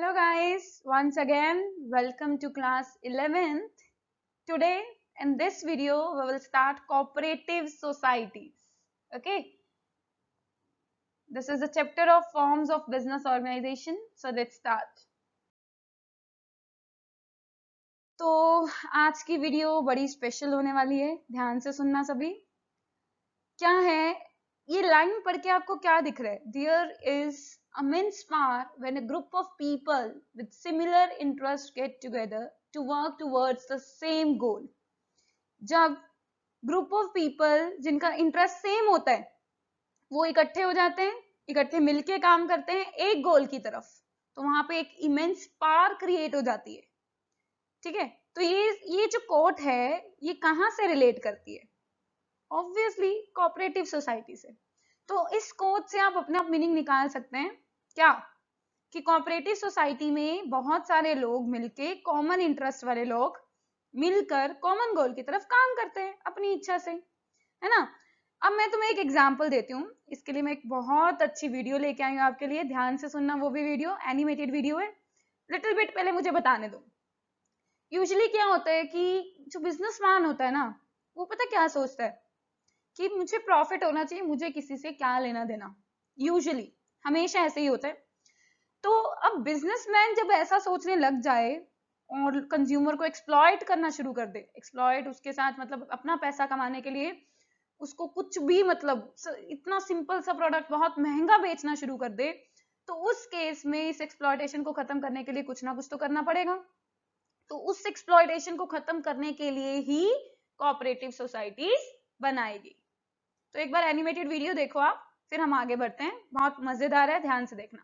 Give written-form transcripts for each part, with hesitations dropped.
Hello guys, once again welcome to class 11th. Today in this video we will start cooperative societies. Okay, this is a chapter of forms of business organization. So let's start. तो आज की video बड़ी special होने वाली है, ध्यान से सुनना सभी। क्या है ये लाइन पढ़ के आपको क्या दिख रहा है? There is immense power when a group of people with similar interests get together to work towards the same goal. जब ग्रुप ऑफ पीपल जिनका इंटरेस्ट सेम होता है वो इकट्ठे हो जाते हैं, इकट्ठे मिलके काम करते हैं एक गोल की तरफ, तो वहां पे एक इमेंस पावर क्रिएट हो जाती है। ठीक है, तो ये जो कोट है ये कहाँ से रिलेट करती है? ऑब्वियसली कोऑपरेटिव सोसाइटी से। तो इस कोट से आप अपना मीनिंग निकाल सकते हैं क्या कि कोऑपरेटिव सोसाइटी में बहुत सारे लोग मिलके, कॉमन इंटरेस्ट वाले लोग मिलकर कॉमन गोल की तरफ काम करते हैं अपनी इच्छा से, है ना। अब मैं तुम्हें एक एग्जांपल देती हूँ, इसके लिए मैं एक बहुत अच्छी वीडियो लेके आई हूँ आपके लिए, ध्यान से सुनना। वो भी वीडियो एनिमेटेड वीडियो है। लिटिल बिट पहले मुझे बताने दो। यूजुअली क्या होता है कि जो बिजनेसमैन होता है ना, वो पता क्या सोचता है कि मुझे प्रॉफिट होना चाहिए, मुझे किसी से क्या लेना देना। यूजुअली हमेशा ऐसे ही होता है। तो अब बिजनेसमैन जब ऐसा सोचने लग जाए और कंज्यूमर को एक्सप्लॉइट करना शुरू कर दे, एक्सप्लॉइट उसके साथ मतलब अपना पैसा कमाने के लिए उसको कुछ भी मतलब इतना सिंपल सा प्रोडक्ट बहुत महंगा बेचना शुरू कर दे, तो उस केस में इस एक्सप्लॉइटेशन को खत्म करने के लिए कुछ ना कुछ तो करना पड़ेगा। तो उस एक्सप्लॉइटेशन को खत्म करने के लिए ही कोऑपरेटिव सोसाइटीज बनाएगी। तो एक बार एनिमेटेड वीडियो देखो आप, फिर हम आगे बढ़ते हैं। बहुत मजेदार है, ध्यान से देखना।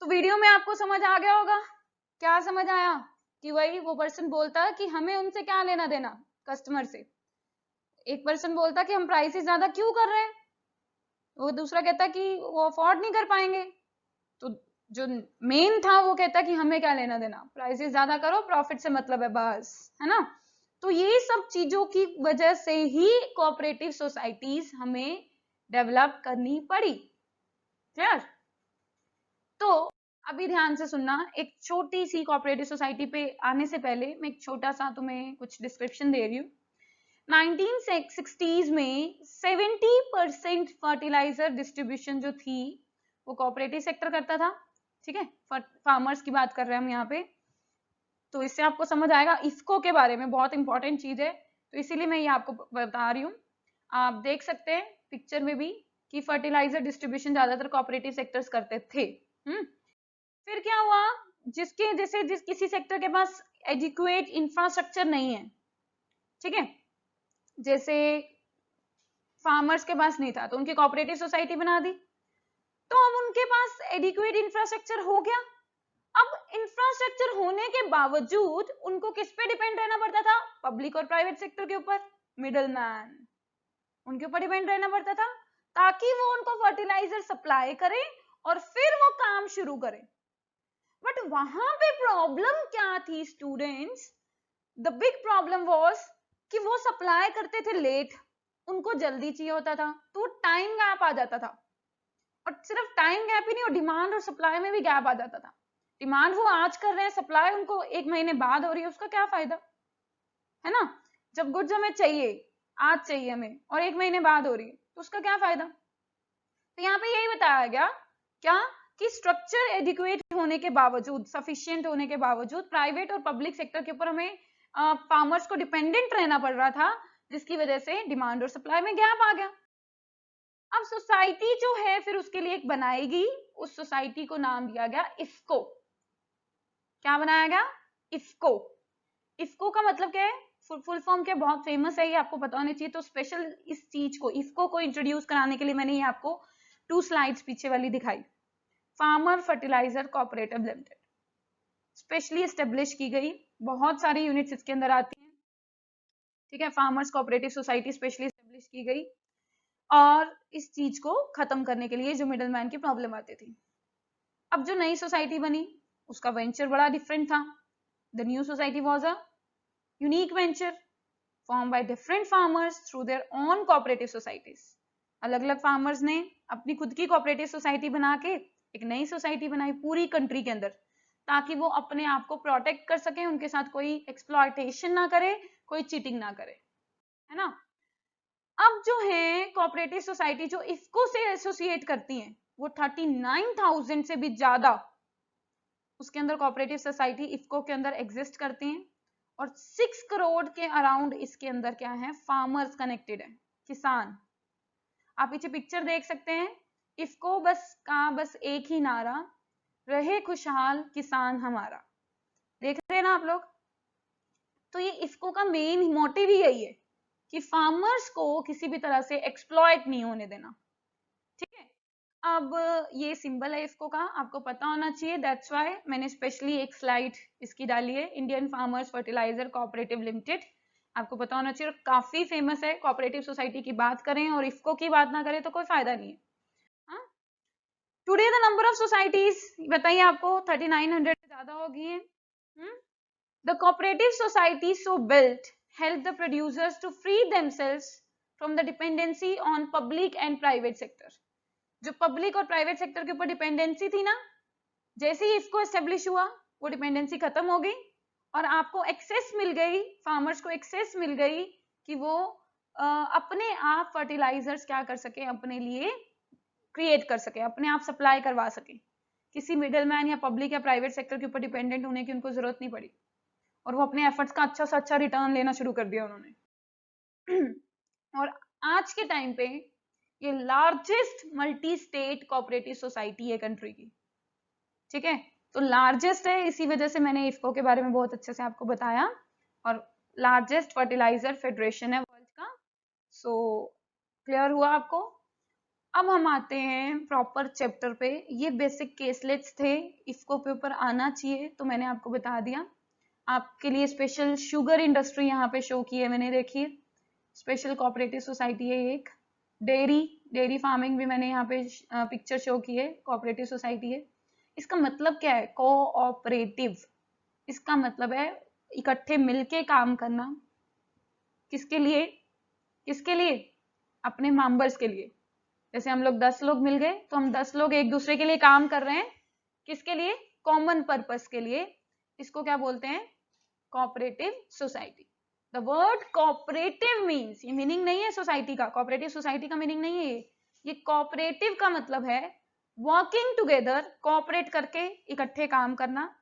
तो वीडियो में आपको समझ आ गया होगा। क्या समझ आया? कि वही वो पर्सन बोलता है कि हमें उनसे क्या लेना देना, कस्टमर से। एक पर्सन बोलता कि हम प्राइसेस ज्यादा क्यों कर रहे हैं, वो दूसरा कहता कि वो अफोर्ड नहीं कर पाएंगे। तो जो मेन था वो कहता कि हमें क्या लेना देना, प्राइसेस ज्यादा करो, प्रॉफिट से मतलब है बस, है ना। तो ये सब चीजों की वजह से ही कोऑपरेटिव सोसाइटीज हमें डेवलप करनी पड़ी। क्लियर? तो अभी ध्यान से सुनना। एक छोटी सी कोऑपरेटिव सोसाइटी पे आने से पहले मैं एक छोटा सा तुम्हें कुछ डिस्क्रिप्शन दे रही हूँ। 1960s में 70% फर्टिलाइजर डिस्ट्रीब्यूशन जो थी वो कोऑपरेटिव सेक्टर करता था। ठीक है, फार्मर्स की बात कर रहे हैं हम यहाँ पे। तो इससे आपको समझ आएगा इफको के बारे में, बहुत इंपॉर्टेंट चीज है, तो इसीलिए मैं ये आपको बता रही हूँ। आप देख सकते हैं पिक्चर में भी कि फर्टिलाइजर डिस्ट्रीब्यूशन ज्यादातर कोऑपरेटिव सेक्टर्स करते थे। फिर क्या हुआ, जिस किसी सेक्टर के पास एडिक्वेट इंफ्रास्ट्रक्चर नहीं है, ठीक है, जैसे फार्मर्स के पास नहीं था, तो उनकी कोऑपरेटिव सोसाइटी बना दी। तो अब उनके पास एडिक्वेट इंफ्रास्ट्रक्चर हो गया। अब इंफ्रास्ट्रक्चर होने के बावजूद उनको किस पे डिपेंड रहना पड़ता था? पब्लिक और प्राइवेट सेक्टर के ऊपर, मिडलमैन, उनके ऊपर डिपेंड रहना पड़ता था ताकि वो उनको फर्टिलाइजर सप्लाई करे और फिर वो काम शुरू करें। बट वहां पे प्रॉब्लम क्या थी students? The big problem was कि वो सप्लाई करते थे लेट, उनको जल्दी चाहिए होता था, तो टाइम गैप आ जाता था। और सिर्फ टाइम गैप ही नहीं, और डिमांड और सप्लाई में भी गैप आ जाता था। डिमांड वो आज कर रहे हैं, सप्लाई उनको 1 महीने बाद हो रही है, उसका क्या फायदा, है ना। जब गुड्स हमें चाहिए, आज चाहिए हमें, और 1 महीने बाद हो रही है, तो उसका क्या फायदा। तो यहाँ पे यही बताया गया क्या कि स्ट्रक्चर एडिक्वेट होने के बावजूद, सफिशिएंट होने के बावजूद प्राइवेट और पब्लिक सेक्टर के ऊपर हमें फार्मर्स को डिपेंडेंट रहना पड़ रहा था, जिसकी वजह से डिमांड और सप्लाई में गैप आ गया। अब सोसाइटी जो है फिर उसके लिए एक बनाएगी, उस सोसाइटी को नाम दिया गया इफको। क्या बनाया गया? इफको। इफको का मतलब क्या है? फुल फॉर्म क्या, बहुत फेमस है ये, आपको पता होना चाहिए। तो स्पेशल इस चीज को, इफको को इंट्रोड्यूस कराने के लिए मैंने ये आपको 2 स्लाइड्स पीछे वाली दिखाई। Farmer fertiliser cooperative limited specially establish की गई, बहुत सारी यूनिट्स इसके अंदर आती हैं। ठीक है, farmers cooperative society specially establish की गई, और इस चीज को खत्म करने के लिए जो मिडलमैन की प्रॉब्लम आती थी। अब जो नई सोसाइटी बनी उसका वेंचर बड़ा डिफरेंट था। The new society was a unique venture formed by different farmers through their own cooperative societies. अलग अलग फार्मर्स ने अपनी खुद की कोऑपरेटिव सोसाइटी बना के एक नई सोसाइटी बनाई पूरी कंट्री के अंदर, ताकि वो अपने आप को प्रोटेक्ट कर सके, उनके साथ कोई एक्सप्लॉयटेशन ना करे, कोई चीटिंग ना करे, है ना। अब जो है कोऑपरेटिव सोसाइटी जो इफको से एसोसिएट करती हैं वो 39,000 से भी ज्यादा उसके अंदर कोऑपरेटिव सोसाइटी इफको के अंदर एग्जिस्ट करती हैं, और 6 करोड़ के अराउंड इसके अंदर क्या है, फार्मर्स कनेक्टेड है, किसान। आप पीछे पिक्चर देख सकते हैं, इफको बस एक ही नारा, रहे खुशहाल किसान हमारा, देख रहे हैं ना आप लोग। तो ये इफको का मेन मोटिव ही यही है कि फार्मर्स को किसी भी तरह से एक्सप्लॉइट नहीं होने देना, ठीक है। अब ये सिंबल है इफको का, आपको पता होना चाहिए, दैट्स व्हाई मैंने स्पेशली एक स्लाइड इसकी डाली है, Indian farmers fertiliser cooperative limited. आपको पता होना चाहिए, काफी फेमस है। कोऑपरेटिव सोसाइटी की बात करें और इफको की बात ना करें तो कोई फायदा नहीं है। Today the number of societies बताइए आपको, 3900 से ज्यादा होगी है। The cooperative society so built help the producers to free themselves from the dependency on public and private sector. जो पब्लिक और प्राइवेट सेक्टर के ऊपर डिपेंडेंसी थी ना, जैसे ही इसको एस्टेब्लिश हुआ वो डिपेंडेंसी खत्म हो गई और आपको एक्सेस मिल गई, फार्मर्स को एक्सेस मिल गई कि वो अपने आप फर्टिलाइजर्स क्या कर सके, अपने लिए क्रिएट कर सके, अपने आप सप्लाई करवा सके, किसी मिडलमैन या पब्लिक या प्राइवेट सेक्टर के ऊपर डिपेंडेंट होने की उनको जरूरत नहीं पड़ी, और वो अपने एफर्ट्स का अच्छा से अच्छा रिटर्न लेना शुरू कर दिया उन्होंने। और आज के टाइम पे ये largest multi state cooperative society है कंट्री की, ठीक है। तो लार्जेस्ट है, इसी वजह से मैंने इफको के बारे में बहुत अच्छे से आपको बताया, और लार्जेस्ट फर्टिलाइजर फेडरेशन है वर्ल्ड का। सो क्लियर हुआ आपको। अब हम आते हैं प्रॉपर चैप्टर पे। ये बेसिक केसलेट्स थे, इफको पे ऊपर आना चाहिए तो मैंने आपको बता दिया। आपके लिए स्पेशल शुगर इंडस्ट्री यहाँ पे शो की है मैंने, देखिए स्पेशल कोऑपरेटिव सोसाइटी है एक। डेयरी फार्मिंग भी मैंने यहाँ पे पिक्चर शो की है, कोऑपरेटिव सोसाइटी है। इसका मतलब क्या है, कोऑपरेटिव, इसका मतलब है इकट्ठे मिलके काम करना। किसके लिए, किसके लिए, अपने मेंबर्स के लिए। जैसे हम लोग 10 लोग मिल गए तो हम 10 लोग एक दूसरे के लिए काम कर रहे हैं, किसके लिए, कॉमन पर्पस के लिए। इसको क्या बोलते हैं, cooperative society. The word cooperative means, ये मीनिंग नहीं है सोसाइटी का, कोऑपरेटिव सोसाइटी का मीनिंग नहीं है ये कोऑपरेटिव का मतलब है वर्किंग टुगेदर, कोऑपरेट करके इकट्ठे काम करना,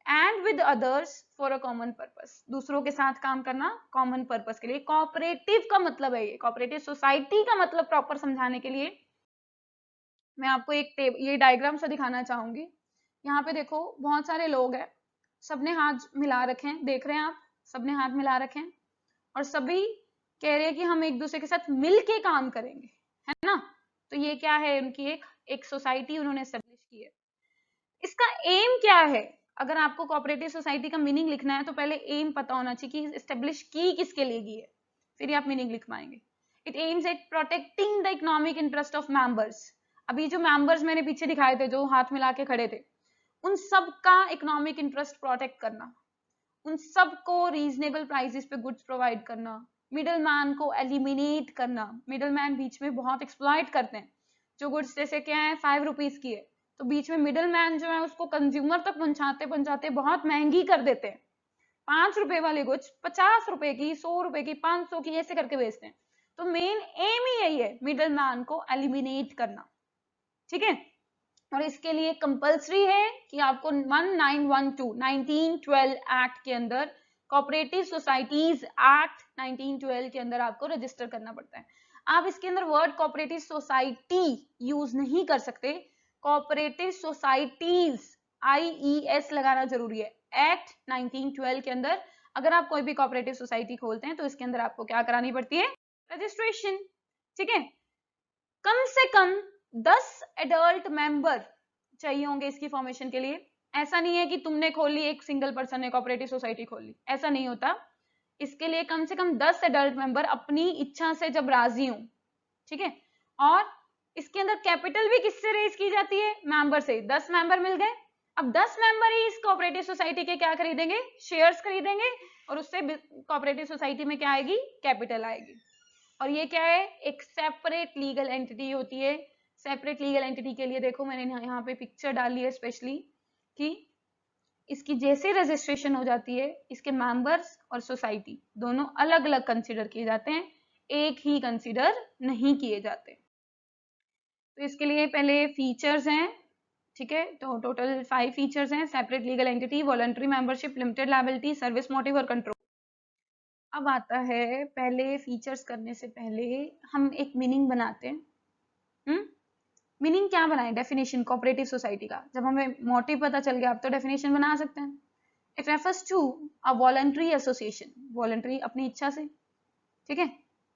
and with others for a common purpose, दूसरों के साथ काम करना कॉमन पर्पस के लिए। कोऑपरेटिव का मतलब है ये, कोऑपरेटिव सोसाइटी का मतलब प्रॉपर समझाने के लिए मैं आपको एक ये डायग्राम सा दिखाना चाहूंगी। यहाँ पे देखो बहुत सारे लोग हैं, सबने हाथ मिला रखे हैं, देख रहे हैं आप, सबने हाथ मिला रखे हैं और सभी कह रहे हैं कि हम एक दूसरे के साथ मिल के काम करेंगे, है ना। तो ये क्या है, उनकी एक सोसाइटी उन्होंने एस्टेब्लिश की है। इसका एम क्या है, अगर आपको कोऑपरेटिव सोसाइटी का मीनिंग लिखना है तो पहले एम पता होना चाहिए कि एस्टेब्लिश की किसके लिए की है, फिर ही आप मीनिंग लिख पाएंगे। It aims at protecting the economic interest of members. अभी जो मेंबर्स मैंने पीछे दिखाए थे जो हाथ मिला के खड़े थे, उन सब का इकोनॉमिक इंटरेस्ट प्रोटेक्ट करना, उन सबको रीजनेबल प्राइसेस पे गुड्स प्रोवाइड करना, मिडल मैन को एलिमिनेट करना। मिडल मैन बीच में बहुत एक्सप्लॉइट करते हैं, जो गुड्स जैसे क्या है 5 रुपीज की है तो बीच में मिडल मैन जो है उसको कंज्यूमर तक पहुंचाते पहुंचाते बहुत महंगी कर देते हैं। 5 रुपए वाली गुड्स 50 रुपए की, 100 रुपए की, 500 की, ऐसे करके बेचते हैं। तो मेन एम ही यही है, मिडल मैन को एलिमिनेट करना, ठीक है। और इसके लिए कंपल्सरी है कि आपको 1912 एक्ट के अंदर, कोऑपरेटिव सोसाइटीज एक्ट 1912 के अंदर आपको रजिस्टर करना पड़ता है। आप इसके अंदर वर्ड कोऑपरेटिव सोसाइटी यूज नहीं कर सकते, कोऑपरेटिव सोसाइटीज IES लगाना जरूरी है। एक्ट 1912 के अंदर अगर आप कोई भी कोऑपरेटिव सोसाइटी खोलते हैं तो इसके अंदर आपको क्या करानी पड़ती है, रजिस्ट्रेशन, ठीक है। कम से कम 10 एडल्ट मेंबर चाहिए होंगे इसकी फॉर्मेशन के लिए। ऐसा नहीं है कि तुमने खोली, एक सिंगल पर्सन ने कोऑपरेटिव सोसाइटी खोली, ऐसा नहीं होता। इसके लिए कम से कम 10 एडल्ट मेंबर अपनी इच्छा से जब राजी हो, ठीक है। और इसके अंदर कैपिटल भी किससे रेज की जाती है, मेंबर से। 10 मेंबर मिल गए, अब 10 मेंबर ही इस कोऑपरेटिव सोसाइटी के क्या खरीदेंगे, शेयर्स खरीदेंगे, और उससे कोऑपरेटिव सोसाइटी में क्या आएगी, कैपिटल आएगी। और ये क्या है, एक सेपरेट लीगल एंटिटी होती है, सेपरेट लीगल एंटिटी के लिए देखो मैंने यहाँ पे पिक्चर डाली है स्पेशली कि इसकी जैसे रजिस्ट्रेशन हो जाती है, इसके मेंबर्स और सोसाइटी दोनों अलग अलग कंसिडर किए जाते हैं, एक ही कंसिडर नहीं किए जाते। तो इसके लिए पहले फीचर्स हैं, ठीक है, तो टोटल 5 फीचर्स हैं, separate legal entity, voluntary membership, limited liability, service motive और कंट्रोल। अब आता है, पहले फीचर्स करने से पहले हम एक मीनिंग बनाते हैं। मीनिंग क्या बनाए? डेफिनेशन कोऑपरेटिव सोसाइटी का। जब हमें मोटिव पता चल गया अब तो डेफिनेशन बना सकते हैं। It refers to a voluntary association, voluntary अपनी इच्छा से, ठीक है,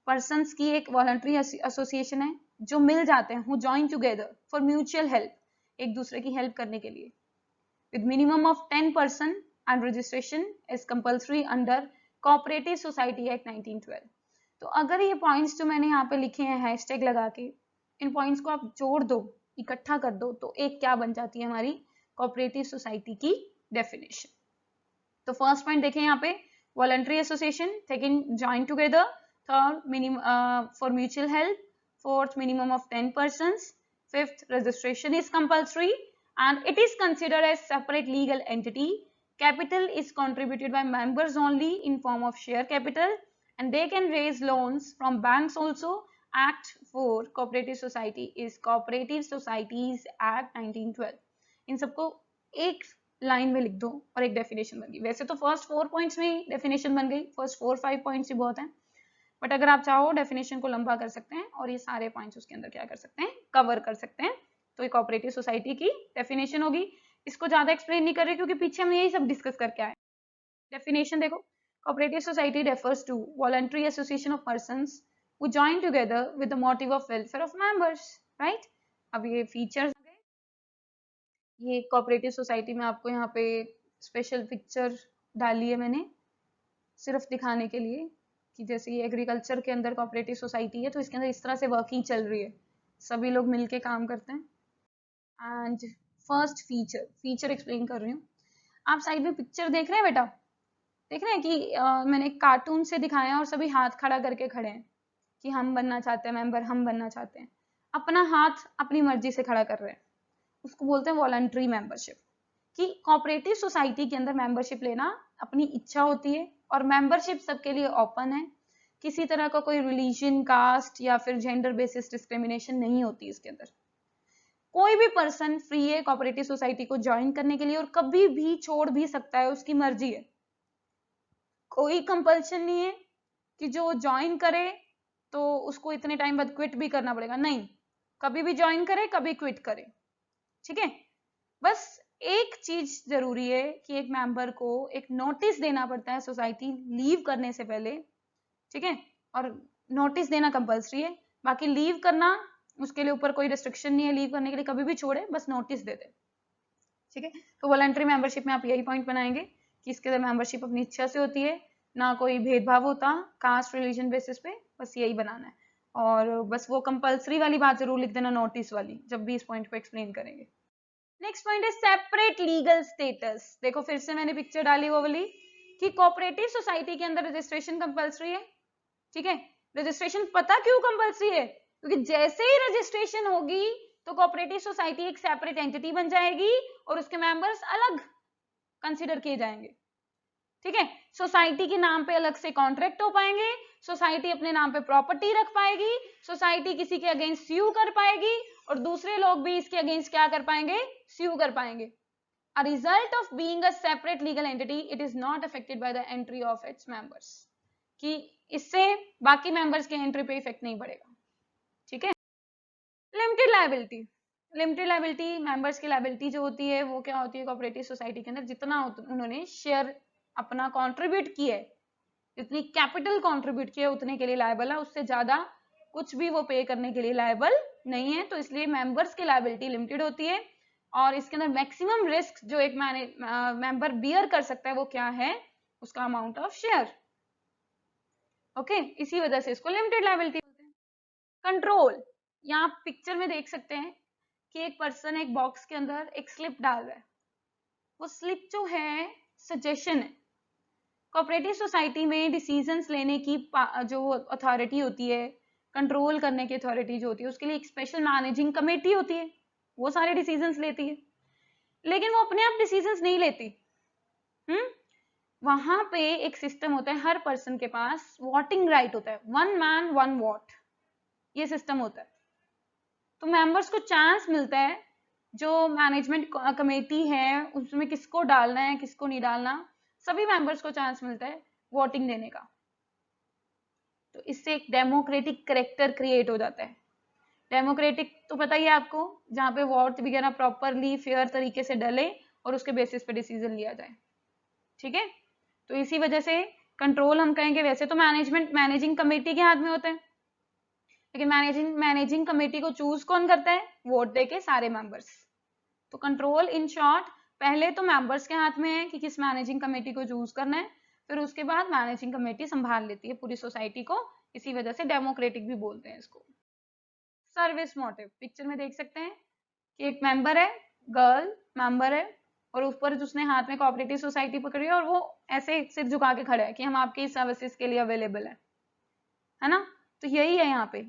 पर्सन्स की एक वॉलंटरी एसोसिएशन है जो मिल जाते हैं, who join together for mutual help, एक दूसरे की हेल्प करने के लिए, with minimum of 10 person and registration is compulsory under cooperative society act 1912। तो अगर ये पॉइंट्स जो मैंने यहाँ पे लिखे हैं हैशटैग लगा के, इन पॉइंट्स को आप जोड़ दो, इकट्ठा कर दो, तो एक क्या बन जाती है हमारी कोऑपरेटिव सोसाइटी की डेफिनेशन। तो फर्स्ट पॉइंट देखें यहाँ पे, voluntary association, second join together, third minimum for mutual help, fourth minimum of 10 persons, fifth registration is compulsory and it is considered as separate legal entity. Capital is contributed by members only in form of share capital and they can raise loans from banks also. Act for cooperative society is Cooperative Societies Act 1912. इन सबको एक line में लिख दो और एक definition बन गई। वैसे तो फर्स्ट 4 पॉइंट्स में ही डेफिनेशन बन गई, फर्स्ट 4-5 पॉइंट्स ही बहुत हैं, बट अगर आप चाहो डेफिनेशन को लंबा कर सकते हैं और ये सारे पॉइंट्स उसके अंदर क्या कर सकते हैं, कवर कर सकते हैं। तो ये कोऑपरेटिव सोसाइटी की डेफिनेशन होगी। इसको ज्यादा एक्सप्लेन नहीं कर रहे क्योंकि पीछे हम यही सब डिस्कस करके आए। डेफिनेशन देखो, cooperative society refers to voluntary association of persons who join together with the motive of welfare of members, right. अब ये फीचर्स, ये कोऑपरेटिव सोसाइटी में आपको यहाँ पे स्पेशल पिक्चर डाली है मैंने सिर्फ दिखाने के लिए कि जैसे ये एग्रीकल्चर के अंदर कोऑपरेटिव सोसाइटी है तो इसके अंदर इस तरह से वर्किंग चल रही है, सभी लोग मिलके काम करते हैं। एंड फर्स्ट फीचर एक्सप्लेन कर रही हूँ। आप साइड में पिक्चर देख रहे हैं बेटा, देख रहे हैं कि मैंने कार्टून से दिखाया और सभी हाथ खड़ा करके खड़े हैं कि हम बनना चाहते हैं मेंबर, हम बनना चाहते हैं, अपना हाथ अपनी मर्जी से खड़ा कर रहे हैं, उसको बोलते हैं वॉलंटरी मेंबरशिप। कि कोऑपरेटिव सोसाइटी के अंदर मेंबरशिप लेना अपनी इच्छा होती है और मेंबरशिप सबके लिए ओपन है, किसी तरह का कोई रिलीजन, कास्ट या फिर जेंडर बेसिस डिस्क्रिमिनेशन नहीं होती इसके अंदर। कोई भी पर्सन फ्री है कोऑपरेटिव सोसाइटी को ज्वाइन करने के लिए और कभी भी छोड़ भी सकता है, उसकी मर्जी है, कोई कंपल्शन नहीं है कि जो ज्वाइन करे तो उसको इतने टाइम बाद क्विट भी करना पड़ेगा, नहीं, कभी भी ज्वाइन करे कभी क्विट करे, ठीक है। बस एक चीज जरूरी है कि एक मेंबर को एक नोटिस देना पड़ता है सोसाइटी लीव करने से पहले, ठीक है, और नोटिस देना कंपल्सरी है, बाकी लीव करना उसके लिए ऊपर कोई रिस्ट्रिक्शन नहीं है, लीव करने के लिए कभी भी छोड़े, बस नोटिस दे दे, ठीक है। तो वॉलंटरी मेंबरशिप में आप यही पॉइंट बनाएंगे कि इसके अंदर मेंबरशिप अपनी इच्छा से होती है, ना कोई भेदभाव होता कास्ट रिलीजन बेसिस पे, बस यही बनाना है। और बस वो कंपल्सरी वाली बात जरूर लिख देना, नोटिस वाली, जब भी इस पॉइंट को एक्सप्लेन करेंगे। नेक्स्ट पॉइंट है सेपरेट लीगल स्टेटस। देखो फिर से मैंने पिक्चर डाली वो वाली कि कोऑपरेटिव सोसाइटी के अंदर रजिस्ट्रेशन कंपल्सरी है, ठीक है। रजिस्ट्रेशन पता क्यों कंपल्सरी है? क्योंकि जैसे ही रजिस्ट्रेशन होगी तो कोऑपरेटिव सोसाइटी एक सेपरेट एंटिटी बन जाएगी और उसके मेंबर्स अलग कंसिडर किए जाएंगे, ठीक है। सोसाइटी के नाम पे अलग से कॉन्ट्रैक्ट हो पाएंगे, सोसाइटी अपने नाम पे प्रॉपर्टी रख पाएगी, सोसाइटी किसी के अगेंस्ट स्यू कर पाएगी और दूसरे लोग भी इसके अगेंस्ट क्या कर पाएंगे, स्यू कर पाएंगे। A result of being a separate legal entity, it is not affected by the entry of its members. कि इससे बाकी मेंबर्स के एंट्री पे इफेक्ट नहीं पड़ेगा, ठीक है। Limited liability, limited liability members की लायबिलिटी जो होती है वो क्या होती है, कोऑपरेटिव सोसाइटी के अंदर जितना उन्होंने शेयर अपना कंट्रीब्यूट किया है, जितनी कैपिटल कंट्रीब्यूट किया है उतने के लिए लायबल है, उससे ज्यादा कुछ भी वो पे करने के लिए लायबल नहीं है। तो इसलिए मेंबर्स की लायबिलिटी लिमिटेड होती है और इसके अंदर मैक्सिमम रिस्क जो एक मेंबर बियर कर सकता है वो क्या है, उसका अमाउंट ऑफ शेयर, ओके। इसी वजह से इसको लिमिटेड लायबिलिटी बोलते हैं। कंट्रोल, यहाँ आप पिक्चर में देख सकते हैं कि एक पर्सन एक बॉक्स के अंदर एक स्लिप डाल रहा है, वो स्लिप जो है सजेशन है। कोऑपरेटिव सोसाइटी में डिसीजंस लेने की जो अथॉरिटी होती है, कंट्रोल करने की अथॉरिटी जो होती है, उसके लिए एक स्पेशल मैनेजिंग कमेटी होती है, वो सारे डिसीजंस लेती है, लेकिन वो अपने आप डिसीजंस नहीं लेती। वहां पे एक सिस्टम होता है, हर पर्सन के पास वोटिंग राइट होता है, 1 मैन 1 वोट, ये सिस्टम होता है। तो मेंबर्स को चांस मिलता है, जो मैनेजमेंट कमेटी है उसमें किसको डालना है किसको नहीं डालना, सभी मेंबर्स को चांस मिलता है वोटिंग देने का। तो इससे एक डेमोक्रेटिक करेक्टर क्रिएट हो जाता है। डेमोक्रेटिक तो पता ही है आपको, जहाँ पे वोट वगैरह प्रॉपरली फेयर तरीके से डले और उसके बेसिस पे डिसीजन लिया जाए, ठीक है। तो इसी वजह से कंट्रोल हम कहेंगे, वैसे तो मैनेजिंग कमेटी के हाथ में होता है, लेकिन मैनेजिंग कमेटी को चूज कौन करता है, वोट देके सारे मेंबर्स। तो कंट्रोल इन शॉर्ट पहले तो मेंबर्स के हाथ में है कि किस मैनेजिंग कमेटी को चूज करना है, फिर उसके बाद मैनेजिंग कमेटी संभाल लेती है पूरी सोसाइटी को, इसी वजह से डेमोक्रेटिक भी बोलते हैं इसको। सर्विस मोटिव पिक्चर में देख सकते हैं कि एक मेंबर है, गर्ल मेंबर है, और ऊपर उसने हाथ में कोऑपरेटिव सोसाइटी पकड़ी है और वो ऐसे सिर झुका के खड़ा है कि हम आपके सर्विसेज के लिए अवेलेबल है ना। तो यही है यहाँ पे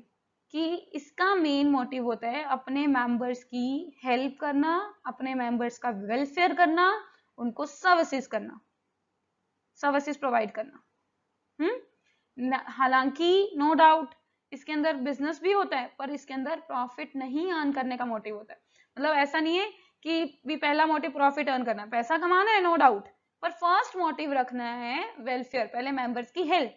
कि इसका मेन मोटिव होता है अपने मेंबर्स की हेल्प करना, अपने मेंबर्स का वेलफेयर करना, उनको सर्विसेज करना, सर्विसेज प्रोवाइड करना। हालांकि नो डाउट इसके अंदर बिजनेस भी होता है, पर इसके अंदर प्रॉफिट नहीं अर्न करने का मोटिव होता है। मतलब ऐसा नहीं है कि भी पहला मोटिव प्रॉफिट अर्न करना, पैसा कमाना है नो डाउट, पर फर्स्ट मोटिव रखना है वेलफेयर, पहले मेंबर्स की हेल्प,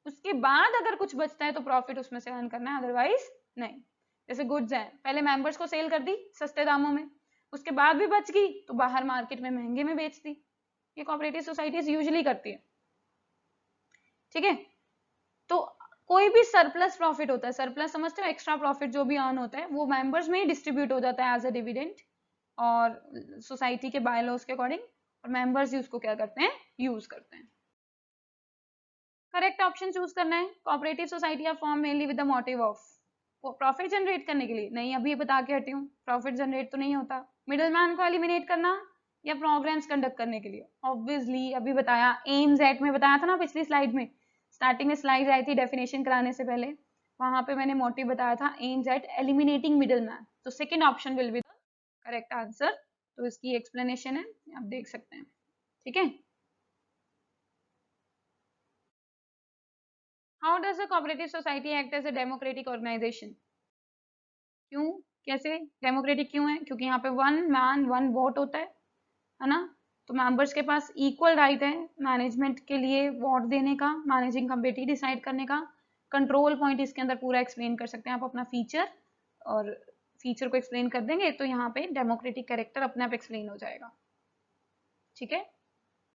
उसके बाद अगर कुछ बचता है तो प्रॉफिट उसमें से अर्न करना है, अदरवाइज नहीं। जैसे गुड्स हैं, पहले मेंबर्स को सेल कर दी सस्ते दामों में, उसके बाद भी बच गई तो बाहर मार्केट में महंगे में बेच दी। ये कोऑपरेटिव सोसाइटीज यूजुअली करती है, ठीक है। तो कोई भी सरप्लस प्रॉफिट होता है, सरप्लस समझते हो, एक्स्ट्रा प्रॉफिट जो भी अर्न होता है वो मेंबर्स में ही डिस्ट्रीब्यूट हो जाता है एज अ डिविडेंड, और सोसाइटी के बाय लॉज के अकॉर्डिंग, और मेंबर्स ही उसको क्या करते हैं, यूज करते हैं। करेक्ट ऑप्शन चूज करना है। Cooperative society are form mainly with the motive of profit generate करने के लिए, नहीं अभी बता के हटी हूँ, प्रॉफिट जनरेट तो नहीं होता। मिडिल मैन को एलिमिनेट करना या प्रोग्राम्स कंडक्ट करने के लिए, ऑब्वियसली अभी बताया, एम्स एट में बताया था ना पिछली स्लाइड में, स्टार्टिंग में स्लाइड आई थी डेफिनेशन कराने से पहले, वहां पे मैंने मोटिव बताया था aims at eliminating middle man. तो second option will be the correct answer. तो इसकी एक्सप्लेनेशन है, आप देख सकते हैं, ठीक है। How does a cooperative society act as a democratic organization? क्यों, कैसे डेमोक्रेटिक क्यों है? क्योंकि यहाँ पे 1 मैन 1 वोट होता है ना। तो मेंबर्स के पास इक्वल राइट है मैनेजमेंट के लिए वोट देने का, मैनेजिंग कमेटी डिसाइड करने का। कंट्रोल पॉइंट इसके अंदर पूरा एक्सप्लेन कर सकते हैं आप अपना फीचर, और फीचर को एक्सप्लेन कर देंगे तो यहाँ पे डेमोक्रेटिक कैरेक्टर अपने आप एक्सप्लेन हो जाएगा, ठीक है।